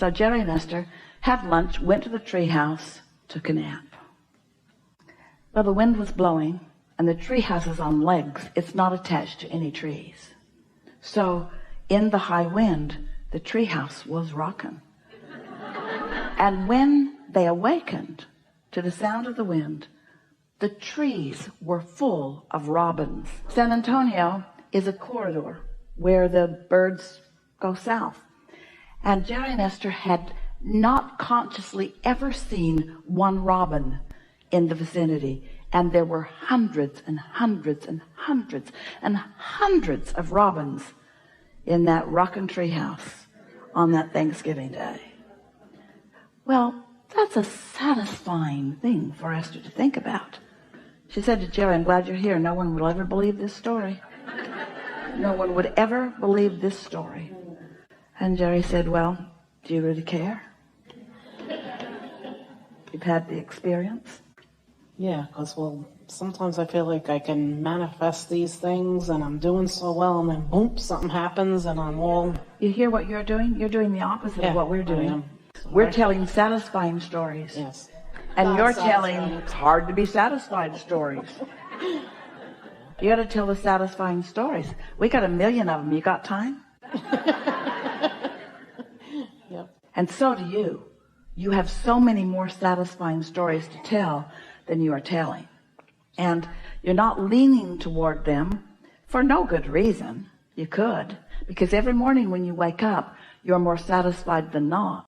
So Jerry and Esther had lunch, went to the treehouse, took a nap. Well, the wind was blowing, and the treehouse is on legs. It's not attached to any trees. So in the high wind, the treehouse was rocking. And when they awakened to the sound of the wind, the trees were full of robins. San Antonio is a corridor where the birds go south. And Jerry and Esther had not consciously ever seen one robin in the vicinity. And there were hundreds and hundreds and hundreds and hundreds of robins in that rockin' treehouse on that Thanksgiving Day. Well, that's a satisfying thing for Esther to think about. She said to Jerry, I'm glad you're here. No one will ever believe this story. No one would ever believe this story. And Jerry said, well, do you really care? You've had the experience? Yeah, because, well, sometimes I feel like I can manifest these things and I'm doing so well, and then boom, something happens and I'm all... You hear what you're doing? You're doing the opposite of what we're doing. We're telling satisfying stories. Yes. And you're telling hard to be satisfied stories. You got to tell the satisfying stories. We got 1 million of them. You got time? Yep. And so do you. You have so many more satisfying stories to tell than you are telling. And you're not leaning toward them for no good reason. You could, because every morning when you wake up, you're more satisfied than not.